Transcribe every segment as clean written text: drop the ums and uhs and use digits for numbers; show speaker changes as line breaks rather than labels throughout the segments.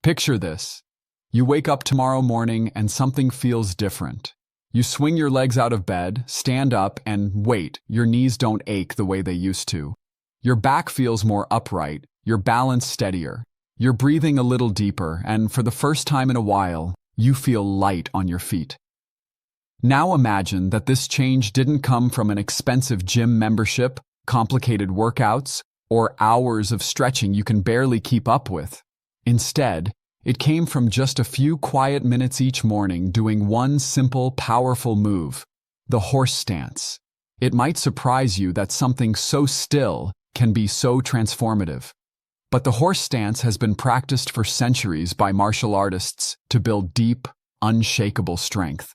Picture this. You wake up tomorrow morning and something feels different. You swing your legs out of bed, stand up, and wait, your knees don't ache the way they used to. Your back feels more upright, your balance steadier. You're breathing a little deeper, and for the first time in a while, you feel light on your feet. Now imagine that this change didn't come from an expensive gym membership, complicated workouts, or hours of stretching you can barely keep up with. Instead, it came from just a few quiet minutes each morning doing one simple, powerful move, the horse stance. It might surprise you that something so still can be so transformative. But the horse stance has been practiced for centuries by martial artists to build deep, unshakable strength.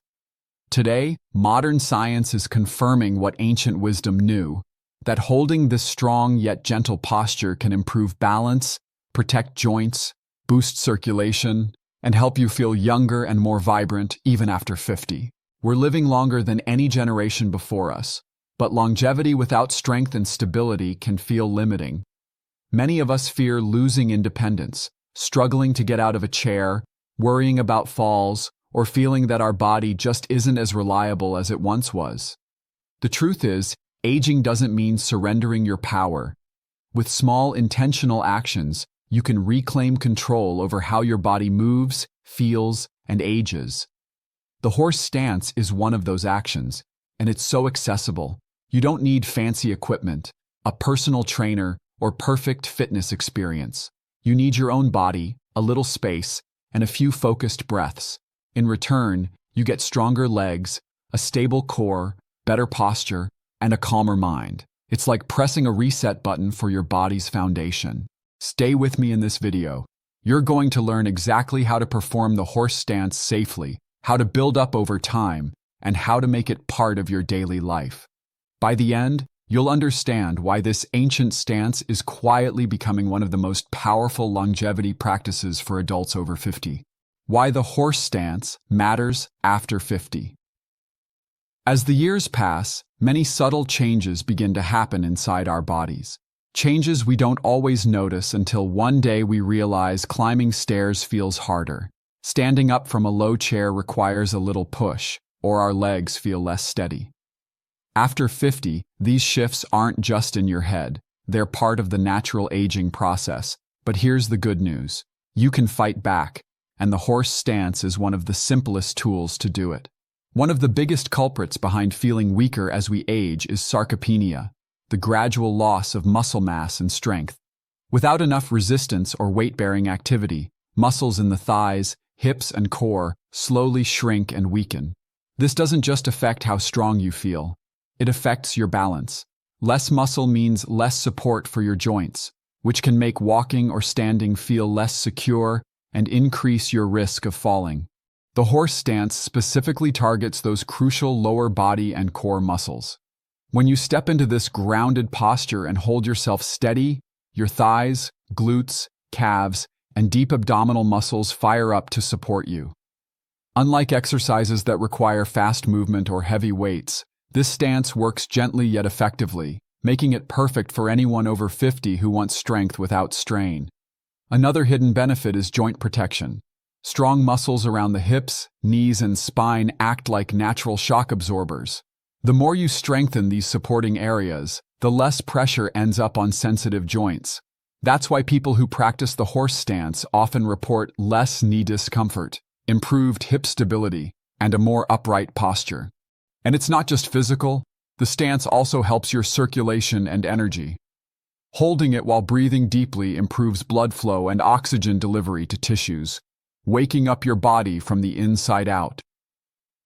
Today, modern science is confirming what ancient wisdom knew, that holding this strong yet gentle posture can improve balance, protect joints, boost circulation, and help you feel younger and more vibrant even after 50. We're living longer than any generation before us, but longevity without strength and stability can feel limiting. Many of us fear losing independence, struggling to get out of a chair, worrying about falls, or feeling that our body just isn't as reliable as it once was. The truth is, aging doesn't mean surrendering your power. With small, intentional actions, you can reclaim control over how your body moves, feels, and ages. The horse stance is one of those actions, and it's so accessible. You don't need fancy equipment, a personal trainer, or perfect fitness experience. You need your own body, a little space, and a few focused breaths. In return, you get stronger legs, a stable core, better posture, and a calmer mind. It's like pressing a reset button for your body's foundation. Stay with me in this video. You're going to learn exactly how to perform the horse stance safely, how to build up over time, and how to make it part of your daily life. By the end, you'll understand why this ancient stance is quietly becoming one of the most powerful longevity practices for adults over 50. Why the horse stance matters after 50. As the years pass, many subtle changes begin to happen inside our bodies. Changes we don't always notice until one day we realize climbing stairs feels harder. Standing up from a low chair requires a little push, or our legs feel less steady. After 50, these shifts aren't just in your head. They're part of the natural aging process. But here's the good news. You can fight back, and the horse stance is one of the simplest tools to do it. One of the biggest culprits behind feeling weaker as we age is sarcopenia, the gradual loss of muscle mass and strength. Without enough resistance or weight-bearing activity, muscles in the thighs, hips, and core slowly shrink and weaken. This doesn't just affect how strong you feel. It affects your balance. Less muscle means less support for your joints, which can make walking or standing feel less secure and increase your risk of falling. The horse stance specifically targets those crucial lower body and core muscles. When you step into this grounded posture and hold yourself steady, your thighs, glutes, calves, and deep abdominal muscles fire up to support you. Unlike exercises that require fast movement or heavy weights, this stance works gently yet effectively, making it perfect for anyone over 50 who wants strength without strain. Another hidden benefit is joint protection. Strong muscles around the hips, knees, and spine act like natural shock absorbers. The more you strengthen these supporting areas, the less pressure ends up on sensitive joints. That's why people who practice the horse stance often report less knee discomfort, improved hip stability, and a more upright posture. And it's not just physical, the stance also helps your circulation and energy. Holding it while breathing deeply improves blood flow and oxygen delivery to tissues, waking up your body from the inside out.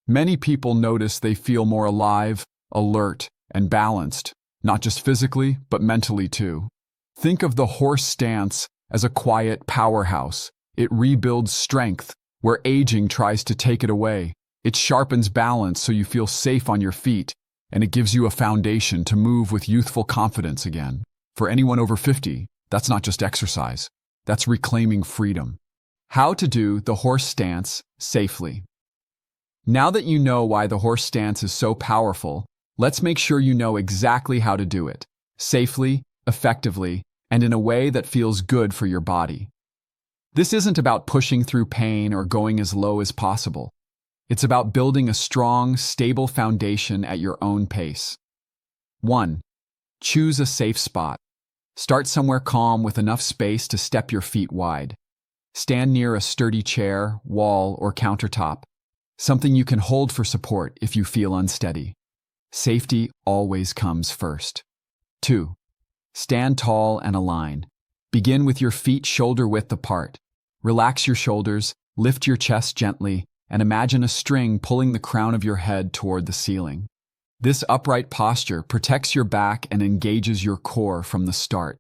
Many people notice they feel more alive, alert, and balanced, not just physically, but mentally too. Think of the horse stance as a quiet powerhouse. It rebuilds strength where aging tries to take it away. It sharpens balance so you feel safe on your feet, and it gives you a foundation to move with youthful confidence again. For anyone over 50, that's not just exercise. That's reclaiming freedom. How to do the horse stance safely. Now that you know why the horse stance is so powerful, let's make sure you know exactly how to do it, safely, effectively, and in a way that feels good for your body. This isn't about pushing through pain or going as low as possible. It's about building a strong, stable foundation at your own pace. 1. Choose a safe spot. Start somewhere calm with enough space to step your feet wide. Stand near a sturdy chair, wall, or countertop, something you can hold for support if you feel unsteady. Safety always comes first. 2. Stand tall and align. Begin with your feet shoulder-width apart. Relax your shoulders, lift your chest gently, and imagine a string pulling the crown of your head toward the ceiling. This upright posture protects your back and engages your core from the start.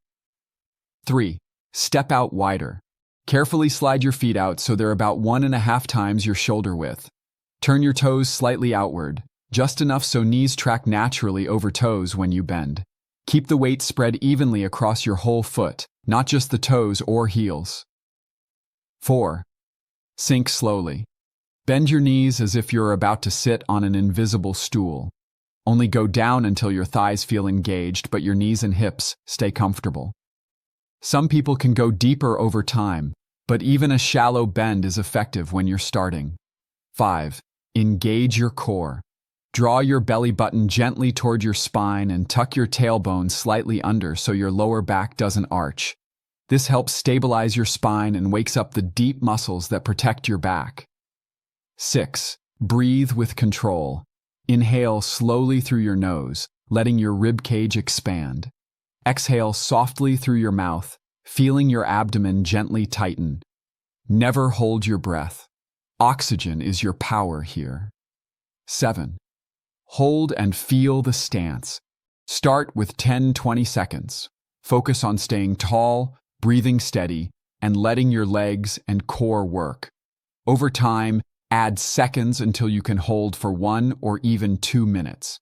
3. Step out wider. Carefully slide your feet out so they're about 1.5 times your shoulder width. Turn your toes slightly outward, just enough so knees track naturally over toes when you bend. Keep the weight spread evenly across your whole foot, not just the toes or heels. 4. Sink slowly. Bend your knees as if you're about to sit on an invisible stool. Only go down until your thighs feel engaged, but your knees and hips stay comfortable. Some people can go deeper over time, but even a shallow bend is effective when you're starting. 5. Engage your core. Draw your belly button gently toward your spine and tuck your tailbone slightly under so your lower back doesn't arch. This helps stabilize your spine and wakes up the deep muscles that protect your back. 6. Breathe with control. Inhale slowly through your nose, letting your rib cage expand. Exhale softly through your mouth, feeling your abdomen gently tighten. Never hold your breath. Oxygen is your power here. 7. Hold and feel the stance. Start with 10-20 seconds. Focus on staying tall, breathing steady, and letting your legs and core work. Over time, add seconds until you can hold for 1 or even 2 minutes.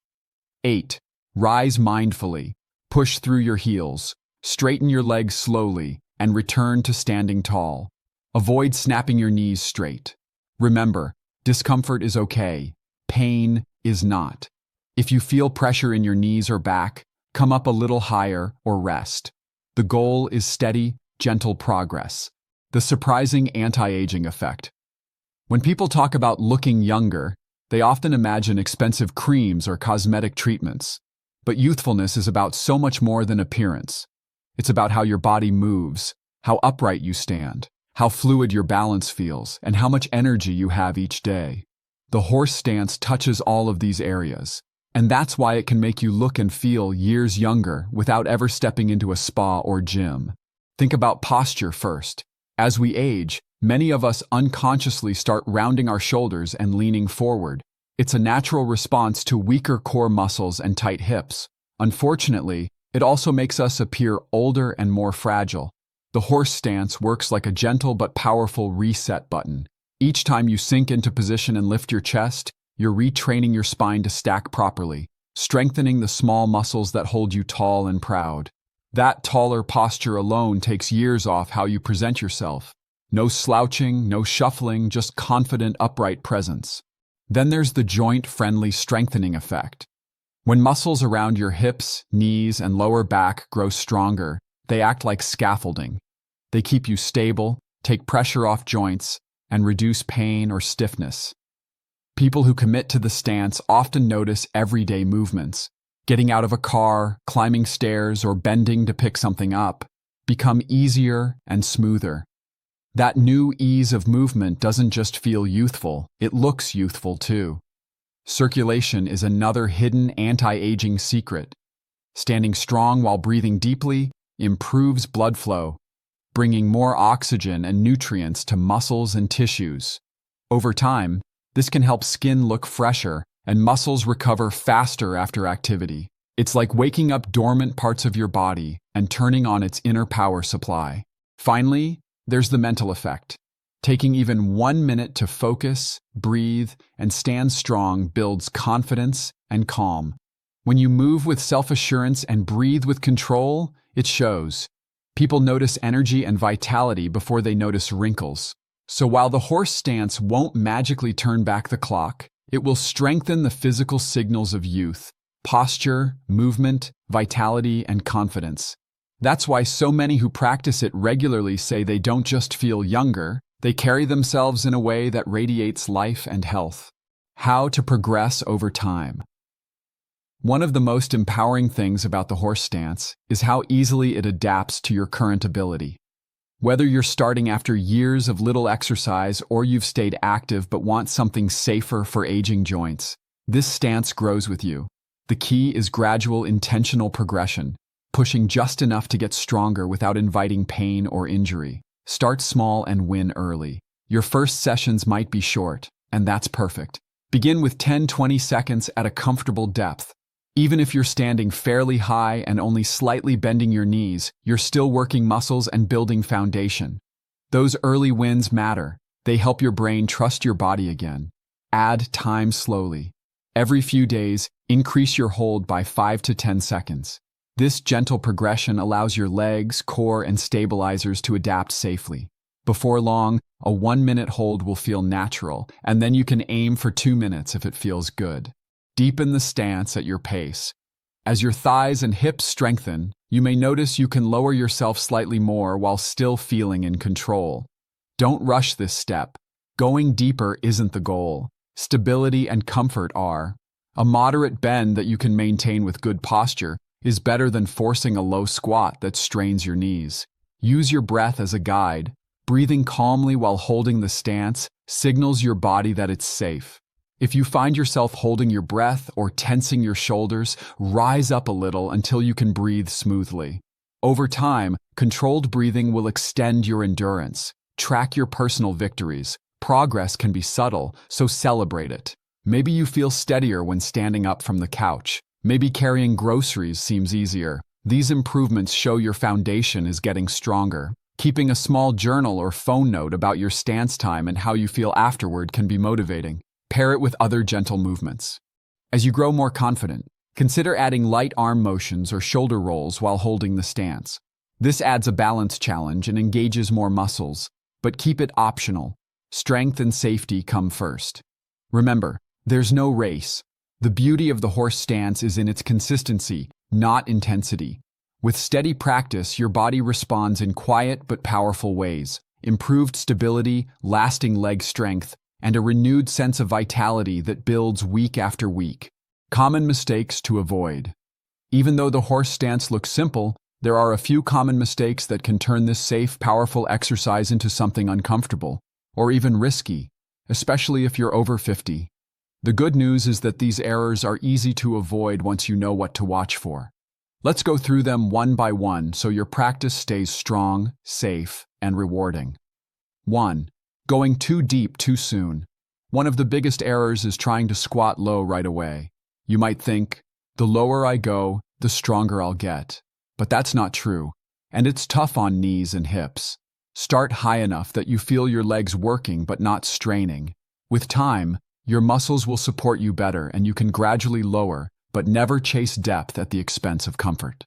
8. Rise mindfully. Push through your heels. Straighten your legs slowly and return to standing tall. Avoid snapping your knees straight. Remember, discomfort is okay. Pain is not. If you feel pressure in your knees or back, come up a little higher or rest. The goal is steady, gentle progress. The surprising anti-aging effect. When people talk about looking younger, they often imagine expensive creams or cosmetic treatments. But youthfulness is about so much more than appearance. It's about how your body moves, how upright you stand, how fluid your balance feels, and how much energy you have each day. The horse stance touches all of these areas, and that's why it can make you look and feel years younger without ever stepping into a spa or gym. Think about posture first. As we age, many of us unconsciously start rounding our shoulders and leaning forward. It's a natural response to weaker core muscles and tight hips. Unfortunately, it also makes us appear older and more fragile. The horse stance works like a gentle but powerful reset button. Each time you sink into position and lift your chest, you're retraining your spine to stack properly, strengthening the small muscles that hold you tall and proud. That taller posture alone takes years off how you present yourself. No slouching, no shuffling, just confident, upright presence. Then there's the joint-friendly strengthening effect. When muscles around your hips, knees, and lower back grow stronger, they act like scaffolding. They keep you stable, take pressure off joints, and reduce pain or stiffness. People who commit to the stance often notice everyday movements. Getting out of a car, climbing stairs, or bending to pick something up become easier and smoother. That new ease of movement doesn't just feel youthful, it looks youthful too. Circulation is another hidden anti-aging secret. Standing strong while breathing deeply improves blood flow, bringing more oxygen and nutrients to muscles and tissues. Over time, this can help skin look fresher and muscles recover faster after activity. It's like waking up dormant parts of your body and turning on its inner power supply. Finally, there's the mental effect. Taking even 1 minute to focus, breathe, and stand strong builds confidence and calm. When you move with self-assurance and breathe with control, it shows. People notice energy and vitality before they notice wrinkles. So while the horse stance won't magically turn back the clock, it will strengthen the physical signals of youth: posture, movement, vitality, and confidence. That's why so many who practice it regularly say they don't just feel younger, they carry themselves in a way that radiates life and health. How to progress over time. One of the most empowering things about the horse stance is how easily it adapts to your current ability. Whether you're starting after years of little exercise or you've stayed active but want something safer for aging joints, this stance grows with you. The key is gradual, intentional progression, pushing just enough to get stronger without inviting pain or injury. Start small and win early. Your first sessions might be short, and that's perfect. Begin with 10-20 seconds at a comfortable depth. Even if you're standing fairly high and only slightly bending your knees, you're still working muscles and building foundation. Those early wins matter. They help your brain trust your body again. Add time slowly. Every few days, increase your hold by 5 to 10 seconds. This gentle progression allows your legs, core, and stabilizers to adapt safely. Before long, a 1-minute hold will feel natural, and then you can aim for 2 minutes if it feels good. Deepen the stance at your pace. As your thighs and hips strengthen, you may notice you can lower yourself slightly more while still feeling in control. Don't rush this step. Going deeper isn't the goal. Stability and comfort are. A moderate bend that you can maintain with good posture is better than forcing a low squat that strains your knees. Use your breath as a guide. Breathing calmly while holding the stance signals your body that it's safe. If you find yourself holding your breath or tensing your shoulders, rise up a little until you can breathe smoothly. Over time, controlled breathing will extend your endurance. Track your personal victories. Progress can be subtle, so celebrate it. Maybe you feel steadier when standing up from the couch. Maybe carrying groceries seems easier. These improvements show your foundation is getting stronger. Keeping a small journal or phone note about your stance time and how you feel afterward can be motivating. Pair it with other gentle movements. As you grow more confident, consider adding light arm motions or shoulder rolls while holding the stance. This adds a balance challenge and engages more muscles, but keep it optional. Strength and safety come first. Remember, there's no race. The beauty of the horse stance is in its consistency, not intensity. With steady practice, your body responds in quiet but powerful ways. Improved stability, lasting leg strength, and a renewed sense of vitality that builds week after week. Common mistakes to avoid. Even though the horse stance looks simple, there are a few common mistakes that can turn this safe, powerful exercise into something uncomfortable, or even risky, especially if you're over 50. The good news is that these errors are easy to avoid once you know what to watch for. Let's go through them one by one so your practice stays strong, safe, and rewarding. 1. Going too deep too soon. One of the biggest errors is trying to squat low right away. You might think, the lower I go, the stronger I'll get. But that's not true, and it's tough on knees and hips. Start high enough that you feel your legs working but not straining. With time, your muscles will support you better and you can gradually lower, but never chase depth at the expense of comfort.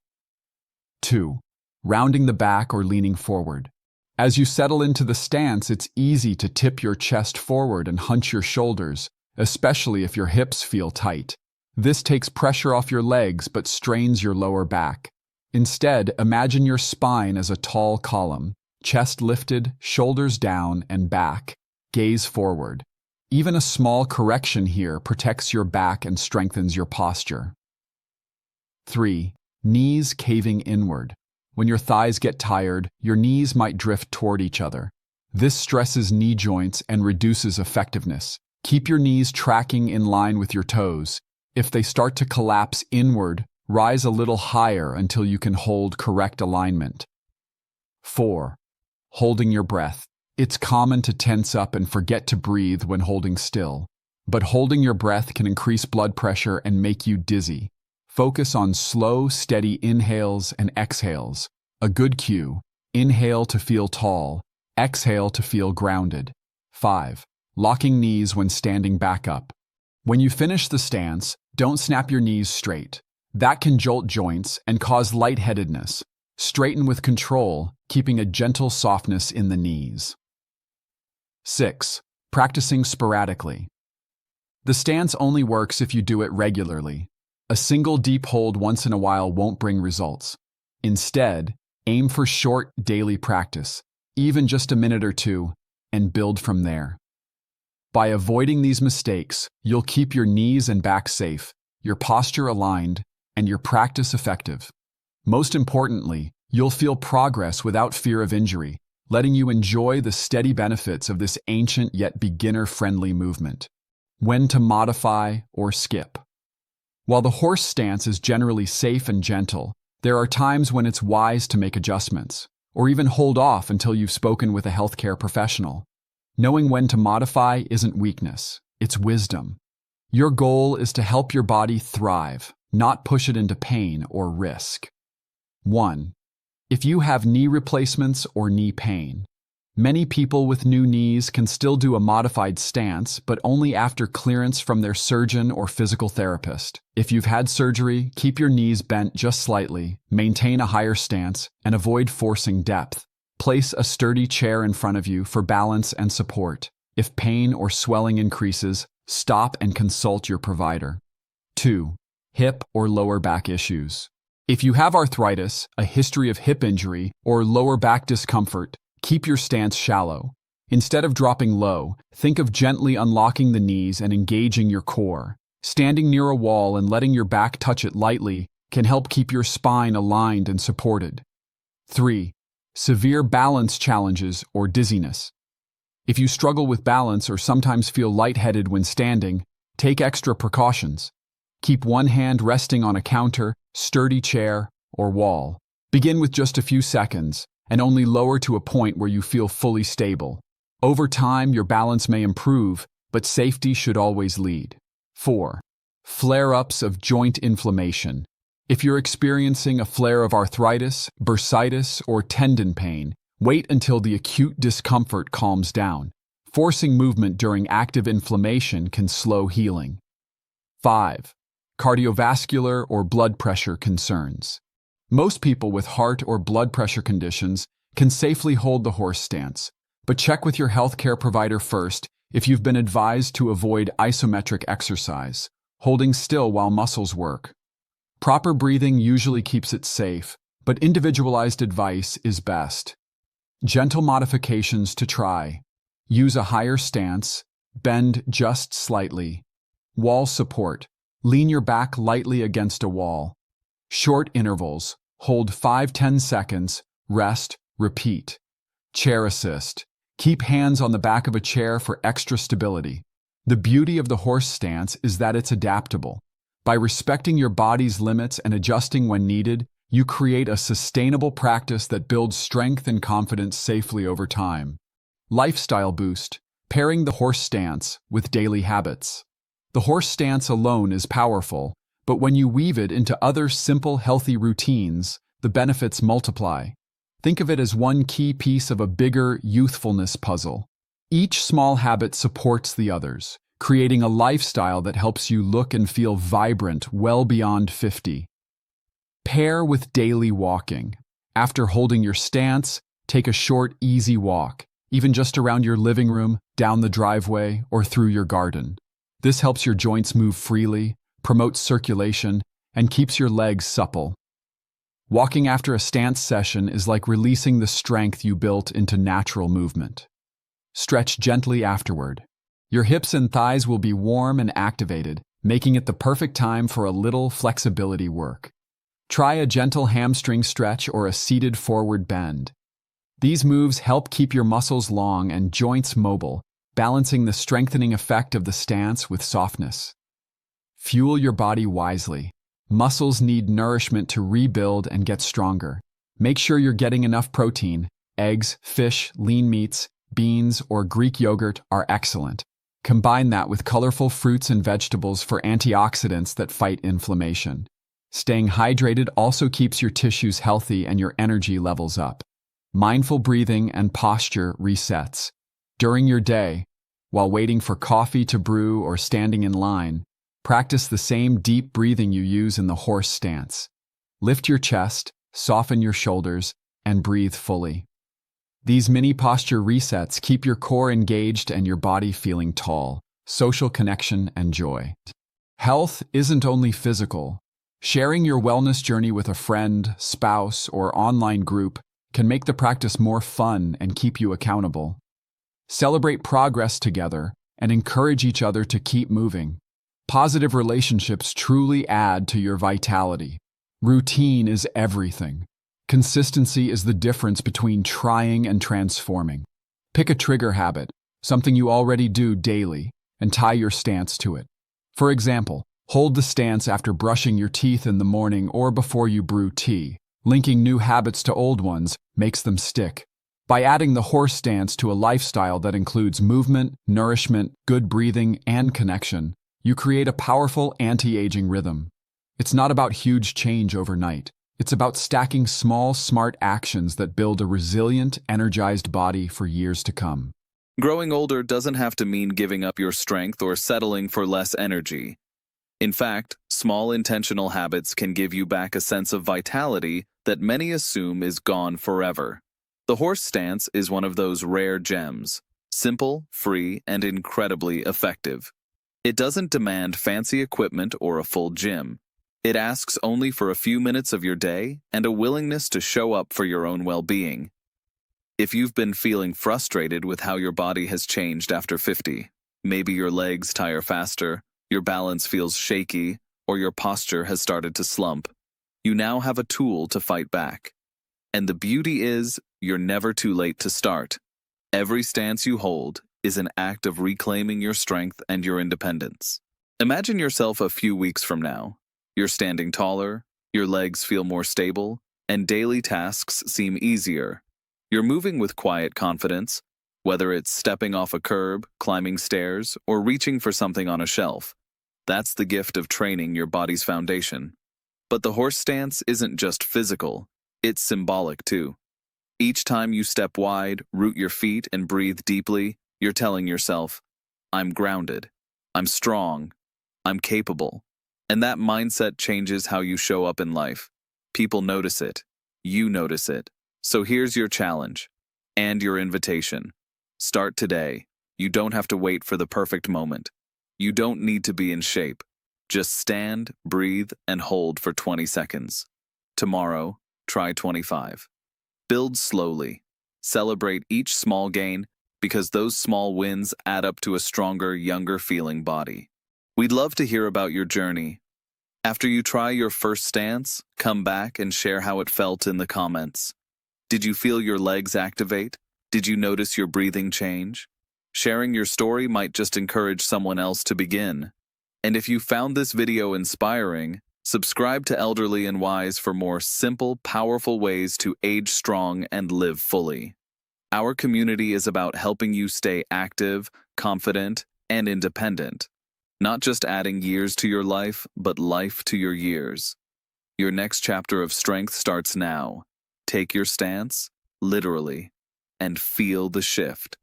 2. Rounding the back or leaning forward. As you settle into the stance, it's easy to tip your chest forward and hunch your shoulders, especially if your hips feel tight. This takes pressure off your legs but strains your lower back. Instead, imagine your spine as a tall column, chest lifted, shoulders down, and back. Gaze forward. Even a small correction here protects your back and strengthens your posture. 3. Knees caving inward. When your thighs get tired, your knees might drift toward each other. This stresses knee joints and reduces effectiveness. Keep your knees tracking in line with your toes. If they start to collapse inward, rise a little higher until you can hold correct alignment. 4. Holding your breath. It's common to tense up and forget to breathe when holding still. But holding your breath can increase blood pressure and make you dizzy. Focus on slow, steady inhales and exhales. A good cue. Inhale to feel tall. Exhale to feel grounded. 5. Locking knees when standing back up. When you finish the stance, don't snap your knees straight. That can jolt joints and cause lightheadedness. Straighten with control, keeping a gentle softness in the knees. 6. Practicing sporadically. The stance only works if you do it regularly. A single deep hold once in a while won't bring results. Instead, Aim for short, daily practice, even just a minute or two, and build from there. By avoiding these mistakes, you'll keep your knees and back safe, your posture aligned, and your practice effective. Most importantly, you'll feel progress without fear of injury, letting you enjoy the steady benefits of this ancient yet beginner-friendly movement. When to modify or skip. While the horse stance is generally safe and gentle, there are times when it's wise to make adjustments, or even hold off until you've spoken with a healthcare professional. Knowing when to modify isn't weakness, it's wisdom. Your goal is to help your body thrive, not push it into pain or risk. 1. If you have knee replacements or knee pain. Many people with new knees can still do a modified stance, but only after clearance from their surgeon or physical therapist. If you've had surgery, keep your knees bent just slightly, maintain a higher stance, and avoid forcing depth. Place a sturdy chair in front of you for balance and support. If pain or swelling increases, stop and consult your provider. 2. Hip or lower back issues. If you have arthritis, a history of hip injury, or lower back discomfort, keep your stance shallow. Instead of dropping low, think of gently unlocking the knees and engaging your core. Standing near a wall and letting your back touch it lightly can help keep your spine aligned and supported. 3. Severe balance challenges or dizziness. If you struggle with balance or sometimes feel lightheaded when standing, take extra precautions. Keep one hand resting on a counter, sturdy chair, or wall. Begin with just a few seconds, and only lower to a point where you feel fully stable. Over time, your balance may improve, but safety should always lead. 4. Flare-ups of joint inflammation. If you're experiencing a flare of arthritis, bursitis, or tendon pain, wait until the acute discomfort calms down. Forcing movement during active inflammation can slow healing. 5. Cardiovascular or blood pressure concerns. Most people with heart or blood pressure conditions can safely hold the horse stance, but check with your healthcare provider first if you've been advised to avoid isometric exercise, holding still while muscles work. Proper breathing usually keeps it safe, but individualized advice is best. Gentle modifications to try. Use a higher stance, bend just slightly. Wall support. Lean your back lightly against a wall. Short intervals. Hold 5-10 seconds, rest, repeat. Chair assist. Keep hands on the back of a chair for extra stability. The beauty of the horse stance is that it's adaptable. By respecting your body's limits and adjusting when needed, you create a sustainable practice that builds strength and confidence safely over time. Lifestyle boost, pairing the horse stance with daily habits. The horse stance alone is powerful, but when you weave it into other simple, healthy routines, the benefits multiply. Think of it as one key piece of a bigger youthfulness puzzle. Each small habit supports the others, creating a lifestyle that helps you look and feel vibrant well beyond 50. Pair with daily walking. After holding your stance, take a short, easy walk, even just around your living room, down the driveway, or through your garden. This helps your joints move freely, promotes circulation, and keeps your legs supple. Walking after a stance session is like releasing the strength you built into natural movement. Stretch gently afterward. Your hips and thighs will be warm and activated, making it the perfect time for a little flexibility work. Try a gentle hamstring stretch or a seated forward bend. These moves help keep your muscles long and joints mobile, balancing the strengthening effect of the stance with softness. Fuel your body wisely. Muscles need nourishment to rebuild and get stronger. Make sure you're getting enough protein. Eggs, fish, lean meats, beans, or Greek yogurt are excellent. Combine that with colorful fruits and vegetables for antioxidants that fight inflammation. Staying hydrated also keeps your tissues healthy and your energy levels up. Mindful breathing and posture resets. During your day, while waiting for coffee to brew or standing in line, practice the same deep breathing you use in the horse stance. Lift your chest, soften your shoulders, and breathe fully. These mini posture resets keep your core engaged and your body feeling tall, social connection and joy. Health isn't only physical. Sharing your wellness journey with a friend, spouse, or online group can make the practice more fun and keep you accountable. Celebrate progress together and encourage each other to keep moving. Positive relationships truly add to your vitality. Routine is everything. Consistency is the difference between trying and transforming. Pick a trigger habit, something you already do daily, and tie your stance to it. For example, hold the stance after brushing your teeth in the morning or before you brew tea. Linking new habits to old ones makes them stick. By adding the horse stance to a lifestyle that includes movement, nourishment, good breathing, and connection, you create a powerful anti-aging rhythm. It's not about huge change overnight. It's about stacking small, smart actions that build a resilient, energized body for years to come.
Growing older doesn't have to mean giving up your strength or settling for less energy. In fact, small intentional habits can give you back a sense of vitality that many assume is gone forever. The horse stance is one of those rare gems, simple, free, and incredibly effective. It doesn't demand fancy equipment or a full gym. It asks only for a few minutes of your day and a willingness to show up for your own well-being. If you've been feeling frustrated with how your body has changed after 50, maybe your legs tire faster, your balance feels shaky, or your posture has started to slump, you now have a tool to fight back. And the beauty is, you're never too late to start. Every stance you hold is an act of reclaiming your strength and your independence. Imagine yourself a few weeks from now. You're standing taller, your legs feel more stable, and daily tasks seem easier. You're moving with quiet confidence, whether it's stepping off a curb, climbing stairs, or reaching for something on a shelf. That's the gift of training your body's foundation. But the horse stance isn't just physical, it's symbolic too. Each time you step wide, root your feet, and breathe deeply, you're telling yourself, I'm grounded, I'm strong, I'm capable. And that mindset changes how you show up in life. People notice it. You notice it. So here's your challenge and your invitation. Start today. You don't have to wait for the perfect moment. You don't need to be in shape. Just stand, breathe, and hold for 20 seconds. Tomorrow, try 25. Build slowly. Celebrate each small gain, because those small wins add up to a stronger, younger-feeling body. We'd love to hear about your journey. After you try your first stance, come back and share how it felt in the comments. Did you feel your legs activate? Did you notice your breathing change? Sharing your story might just encourage someone else to begin. And if you found this video inspiring, subscribe to Elderly and Wise for more simple, powerful ways to age strong and live fully. Our community is about helping you stay active, confident, and independent. Not just adding years to your life, but life to your years. Your next chapter of strength starts now. Take your stance, literally, and feel the shift.